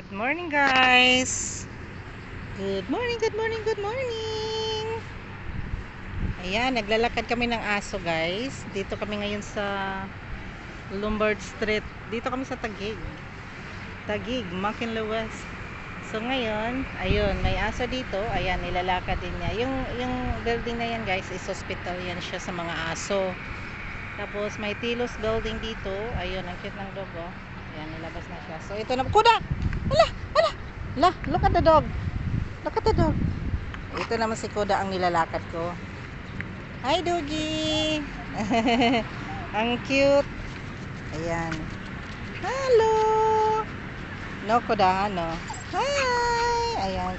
Morning guys. Good morning, good morning, good morning. Ayan, naglalakad kami ng aso guys. Dito kami ngayon sa Lombard Street. Dito kami sa Taguig, Makinlo West. So ngayon, ayun, may aso dito. Ayan, nilalakad din niya. Yung building na yan guys is hospital yan siya sa mga aso. Tapos may Tilos building dito. Ayun, ang cute ng dog oh. Ayan, nilabas na siya. So ito na, kuda! Hala, hala! Hala, look at the dog. Look at the dog. Ito naman si Koda ang nilalakad ko. Hi, Doggy! Ang cute. Ayan. Hello! No, Koda, no? Hi! Ayan.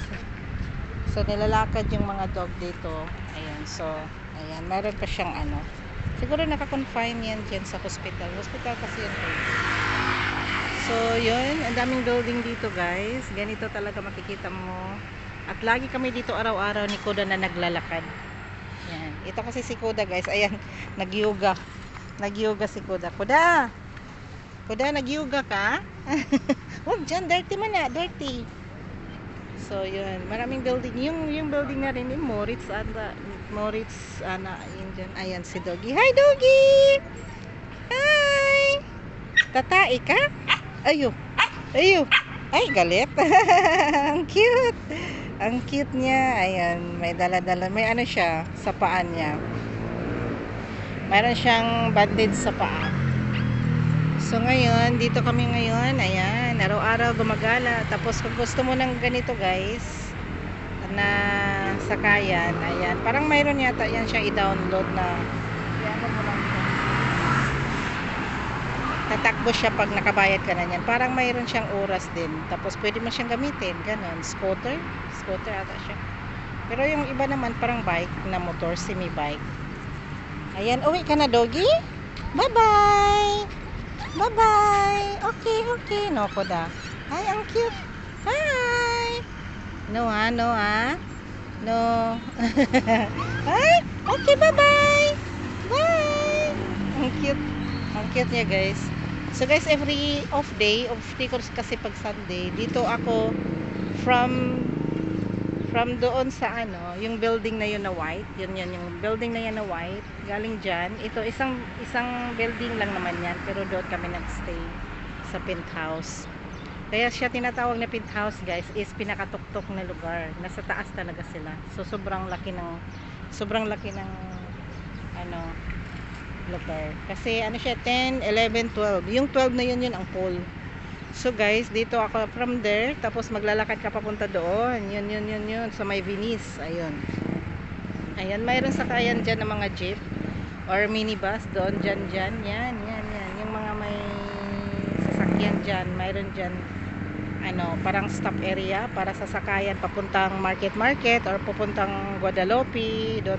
So, nilalakad yung mga dog dito. Ayan. So, ayan. Meron pa siyang ano. Siguro nakakonfine yan dyan sa hospital. Hospital kasi yun. So, yun. Ang daming building dito, guys. Ganito talaga makikita mo. At lagi kami dito araw-araw ni Koda na naglalakad. Yan. Ito kasi si Koda guys. Ayan. Nag-yoga. Nag-yoga si Koda. Koda! Koda, nag-yoga ka? Huwag dyan. Dirty man na. Dirty. So, yun. Maraming building. Yung building na rin. Yung Moritz. Moritz. Yun dyan. Ayan si Doggy. Hi, Doggy! Hi! Tatai ka? Ayo. Ayo. Ay, galit. Ang cute. Ang cute niya. Ayan, may dala-dala. May ano siya sa paan niya. Mayroon siyang bandage sa paa. So ngayon, dito kami ngayon. Ayan, araw-araw gumagala. Tapos kung gusto mo ng ganito guys, na sakayan. Ayan, parang mayroon yata yan siya i-download na. Ayan mo lang siya. Tatakbo siya pag nakabayad ka na yan. Parang mayroon siyang oras din. Tapos pwede mo siyang gamitin. Ganon. Scooter. Scooter ata siya. Pero yung iba naman parang bike na motor. Semi-bike. Ayan. Uwi ka na, Doggy? Bye-bye! Bye-bye! Okay, okay. No, Koda. Ay, ang cute. Hi! No, ha? No, ha? No. Ay! Okay, bye-bye! Bye! Ang cute. Ang cute niya, guys. So guys, every off day ko kasi pag Sunday, dito ako from doon sa ano, yung building na yun na white, yun yung building na yan na white, galing dyan, ito isang building lang naman yan, pero doon kami nagstay sa penthouse. Kaya siya tinatawag na penthouse guys, is pinakatuktok na lugar, nasa taas talaga sila. So sobrang laki ng ano lugar. Kasi ano siya 10, 11, 12. Yung 12 na yun ang pool. So guys, dito ako from there, tapos maglalakad ka papunta doon. Yun sa may Venice. Ayun. Ayan, mayroon sakayan diyan ng mga jeep or minibus doon diyan. Yan. Yung mga may sasakyan diyan, mayroon diyan ano, parang stop area para sa sakayan papuntang market or papuntang Guadalupe, doon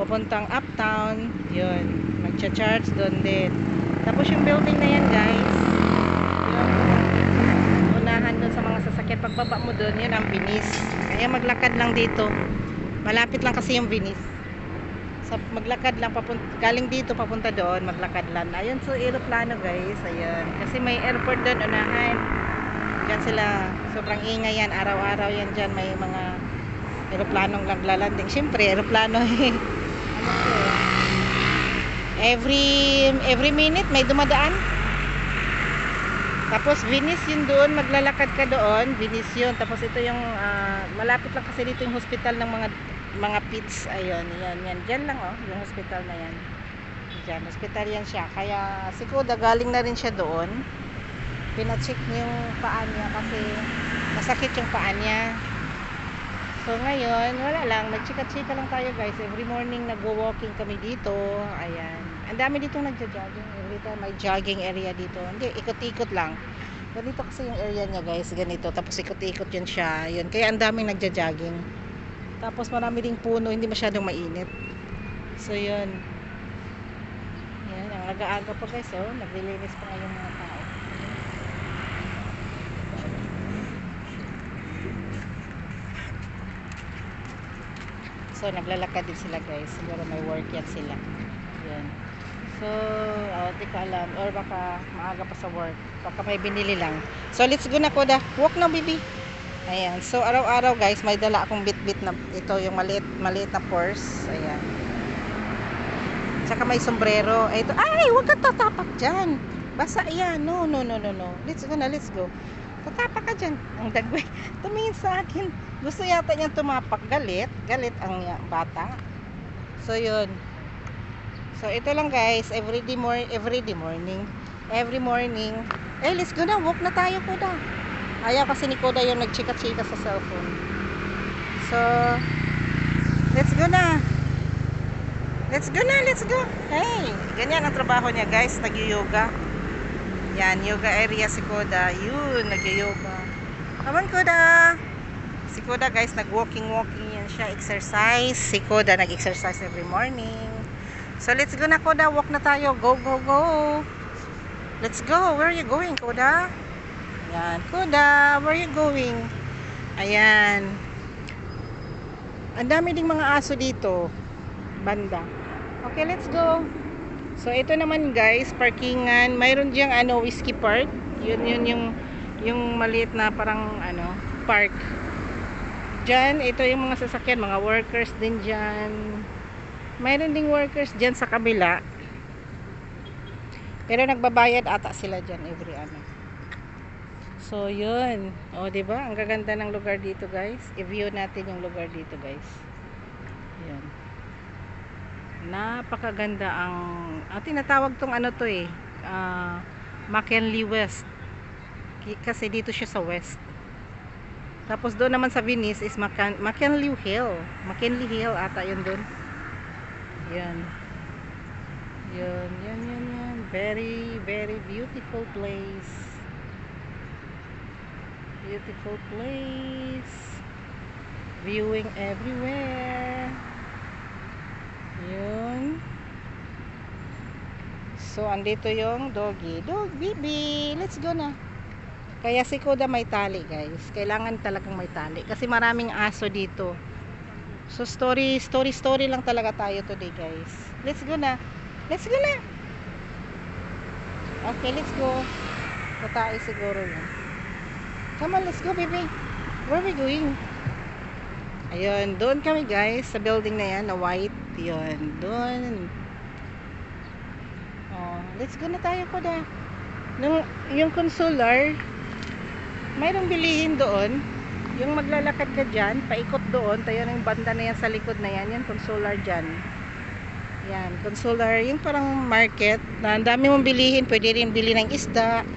papuntang uptown, yun, magcha-charge doon din. Tapos yung building na yan guys, yung unahan doon sa mga sasakyan, pagbaba mo doon, yun ang Venice. Kaya maglakad lang dito, malapit lang kasi yung Venice. So maglakad lang, galing dito papunta doon, maglakad lang. Ayun, so aeroplano guys, ayun, kasi may airport doon unahan. Diyan sila, sobrang ingay yan, araw-araw yan dyan, may mga aeroplanong naglalanding. Siyempre, aeroplano eh. Every minute may dumadaan. Tapos Venice yun doon, maglalakad ka doon, Venice yun. Tapos ito yung malapit lang kasi dito yung hospital ng mga pits. Ayun, yan. Diyan lang oh, yung hospital na yan. Diyan, hospital yan siya. Kaya si Kuda galing na rin siya doon. Pina-check yung paa niya kasi masakit yung paa niya. So ngayon, wala lang, nagchika-chika lang tayo guys. Every morning nagwo-walking kami dito. Ayan. Ang dami ditong nagja-jogging. Every time may jogging area dito. Hindi, ikot-ikot lang. Ganito kasi yung area niya guys, ganito. Tapos ikot-ikot yun siya. Yun. Kaya ang daming nagja-jogging. Tapos marami ding puno, hindi masyadong mainit. So yun. Yan, ang aga-aga pa guys, oh. Naglilinis pa ngayong mga tao. So naglalakad din sila guys, siguro may work yan sila. Yan. So or di ko alam. Or baka maaga pa sa work. Baka may binili lang. So, let's go na, Koda. Walk na, baby. Ayan. So, araw-araw, guys, may dala akong bit-bit na ito, yung maliit na purse. Ayan. Tsaka may sombrero. Ito. Ay, huwag ka tatapak dyan. Basa yan. No, no, no, no, no. Let's go na, let's go. Tatapak ka dyan. Ang dagway. Tumingin sa akin. Gusto yata niyang tumapak. Galit. Galit ang bata. So, yun. So, ito lang, guys. Every morning. Eh, let's go na. Walk na tayo, Koda. Ayaw kasi ni Koda yung nagchika-chika sa cellphone. So, let's go na. Let's go na, let's go. Hey, ganyan ang trabaho niya, guys. Nag-yoga. Yan, yoga area si Koda. Yun, nag-yoga. Come on, Koda. Si Koda, guys, nag-walking yan siya. Exercise. Si Koda, nag-exercise every morning. So, let's go na, Koda. Walk na tayo. Go, go, go. Let's go. Where are you going, Koda? Yan, Koda. Where are you going? Ayan. Ang dami ding mga aso dito. Banda. Okay, let's go. So, ito naman, guys, parkingan. Mayroon diyang, whiskey park. Yun, yung maliit na parang, park. Diyan, ito yung mga sasakyan, mga workers din dyan. Mayroon ding workers dyan sa kabila. Pero nagbabayad ata sila dyan every So, yun. O, diba? Ang gaganda ng lugar dito, guys. I-view natin yung lugar dito, guys. Yan. Napakaganda ang tinatawag tong to McKinley West. Kasi dito siya sa west. Tapos doon naman sa Venice is McKinley Hill. McKinley Hill ata yun doon. Yan. Yan. Very, very beautiful place. Beautiful place. Viewing everywhere. Yun. So, andito yung doggy. Dog, baby. Let's go na. Kaya si Koda may tali, guys. Kailangan talagang may tali. Kasi maraming aso dito. So, story lang talaga tayo today, guys. Let's go na. Let's go na. Okay, let's go. Tatay siguro yun. Come on, let's go, baby. Where are we going? Ayun, doon kami, guys, sa building na yan, na white. Yun, doon. Oh, let's go na tayo, Koda. Yung consular, mayroong bilihin doon. Yung maglalakad ka dyan, paikot doon. Tayo na yung banda na yan sa likod na yan. Yan, consular dyan. Yan, consular. Yung parang market. Na ang dami mong bilihin. Pwede rin bili ng isda.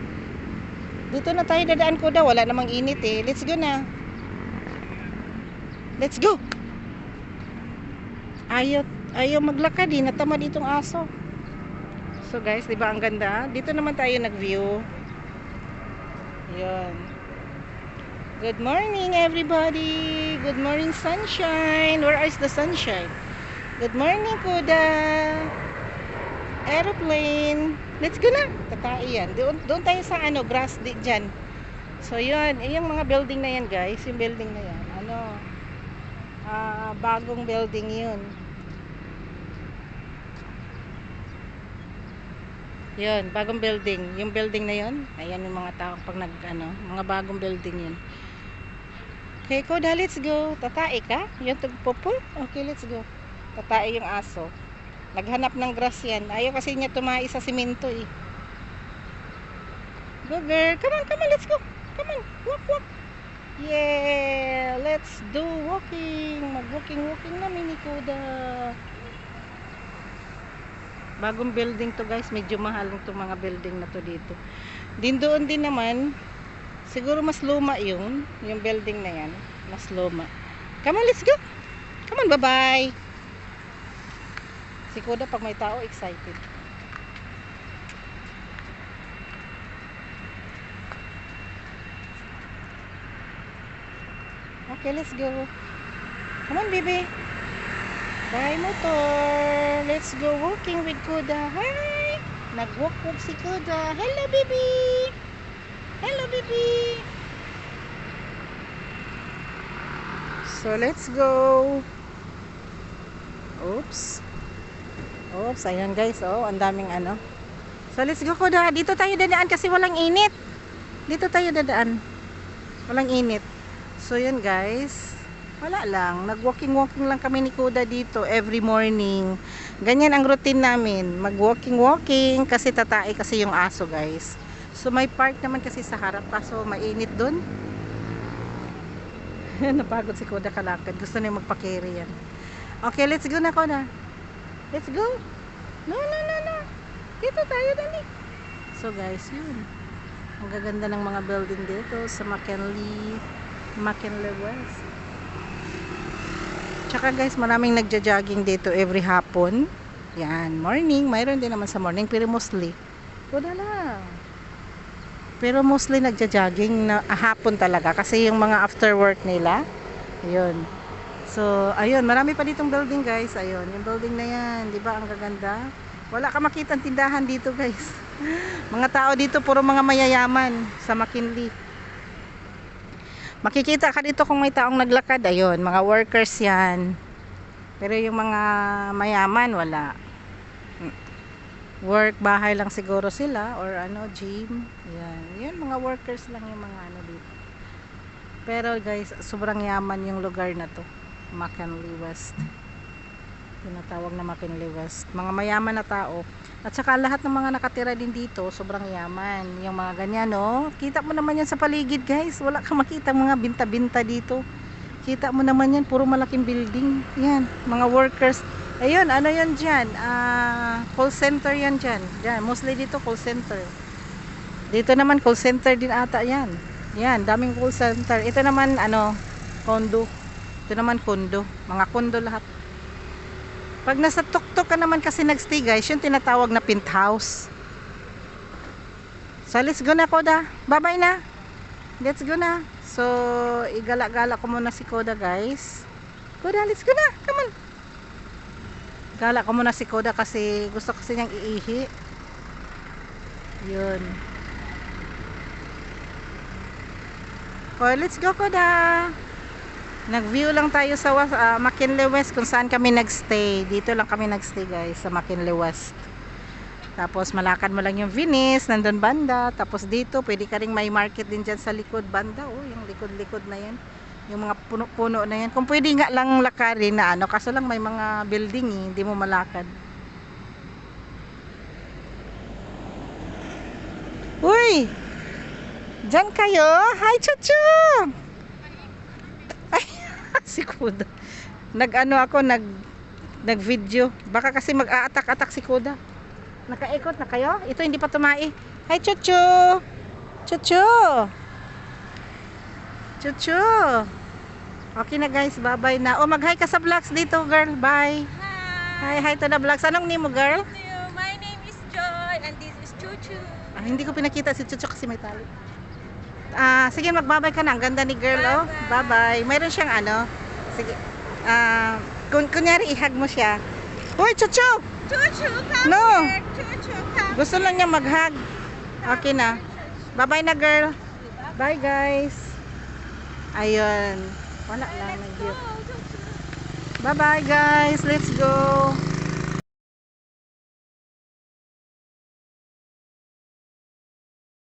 Dito na tayo dadaan, Koda. Wala namang init eh. Let's go na. Let's go. Ayaw maglakad eh. Natamad itong aso. So guys, di ba ang ganda? Dito naman tayo nag-view. Yun. Good morning, everybody. Good morning, sunshine. Where is the sunshine? Good morning, Koda. Aeroplane. Let's go na. Tatay yan. Doon tayo sa grass dyan. So yun, yung mga building na yan, guys. Yung building na yan. Bagong building yun. Yun, bagong building. Yung building na yun, ayan yung mga tao pag mga bagong building yun. Okay, Koda, let's go. Tatae ka? Yung tugpopo? Okay, let's go. Tatae yung aso. Naghanap ng grass yan. Ayaw kasi niya tumai sa simento eh. Go, girl. Come on, let's go. Come on, walk. Yeah, let's do walking. Mag-walking namin ni Koda. Bagong building to, guys. Medyo mahal itong mga building na to dito. Doon din naman, siguro mas luma yung building na yan. Mas luma. Come on, let's go. Come on, bye-bye. Si Koda pag may tao, excited. Okay, let's go. Come on, baby. Bye, motor. Let's go walking with Koda. Hi. Nag-walk si Koda. Hello, baby. Hello, baby. So, let's go. Oops. Ayan, guys. Oh, ang daming So let's go Koda. Dito tayo dadaan kasi walang init. Dito tayo dadaan. Walang init. So yun guys. Wala lang. Nag-walking-walking lang kami ni Koda dito every morning. Ganyan ang routine namin. Mag-walking-walking kasi tatae kasi yung aso guys. So may park naman kasi sa harap kaso mainit dun. Napagod si Koda kalakad. Gusto niya magpa-carry yan. Okay, let's go na Koda. Let's go. No. Dito tayo dali. So guys, yun. Ang gaganda ng mga building dito sa McKinley West. Tsaka guys, maraming nagja-jogging dito every hapon. Yan, morning. Mayroon din naman sa morning pero mostly. Koda lang. Pero mostly nagja-jogging na hapon talaga kasi yung mga after work nila. Ayun. So, ayun, marami pa ditong building guys. Ayun, yung building na yan, 'di ba? Ang gaganda. Wala ka makitang tindahan dito, guys. Mga tao dito puro mga mayayaman sa McKinley. Makikita ka dito kung may taong naglakad, ayun, mga workers 'yan. Pero yung mga mayaman wala. Work, bahay lang siguro sila or ano, gym. Yan. Yan mga workers lang yung mga ano dito. Pero guys, sobrang yaman yung lugar na to. McKinley West. Tinatawag na McKinley West. Mga mayaman na tao. At saka lahat ng mga nakatira din dito, sobrang yaman. Yung mga ganyan, no? Kita mo naman yan sa paligid, guys. Wala kang makita mga binta-binta dito. Kita mo naman yan, puro malaking building. Yan, mga workers. Ayun, ano yan dyan? Call center yan dyan. Dyan, mostly dito call center. Dito naman call center din ata yan. Yan, daming call center. Ito naman, ano, condo. Ito naman condo. Mga condo lahat. Pag nasa tuktok ka naman kasi nagstay guys, yung tinatawag na penthouse. So, let's go na Koda. Bye-bye na. Let's go na. So, igala-gala ko muna si Koda guys. Koda, let's go na. Come on. Gala ko muna si Koda kasi gusto kasi niyang iihi. Yun. Okay, let's go Koda. Nag-view lang tayo sa McKinley West kung saan kami nagstay. Dito lang kami nagstay guys sa McKinley West. Tapos malakad mo lang yung Venice, nandun banda. Tapos dito, pwede ka ring may market din dyan sa likod banda. Oh, yung likod-likod na yan. Yung mga puno-puno na yan. Kung pwede nga lang lakarin na ano, kaso lang may mga building eh, hindi mo malakad. Uy! Diyan kayo? Hi, Chuchu! Ay, si Koda. Nag-ano ako, nag-video. Baka kasi mag-a-attack-attack si Koda. Nakaikot na kayo? Ito hindi pa tumai. Hi, Chuchu! Chuchu! Chuchu. Okay na guys, bye-bye na. Oh, mag-hi ka sa vlogs dito, girl. Bye. Hi to the vlogs. Anong name mo, girl? My name is Joy and this is Chuchu. Hindi ko pinakita si Chuchu kasi may tali. Sige, mag-bye-bye ka na. Ang ganda ni girl, oh. Bye-bye. Mayroon siyang ano. Sige. Kunyari ihag mo siya. Hoy, Chuchu! Chuchu, come No. here. Chuchu, come. Gusto lang niya mag-hug. Okay na. Bye-bye na, girl. Bye, guys. Ayun. Wala lang. Let's go, Chuchu. Bye bye guys. Let's go.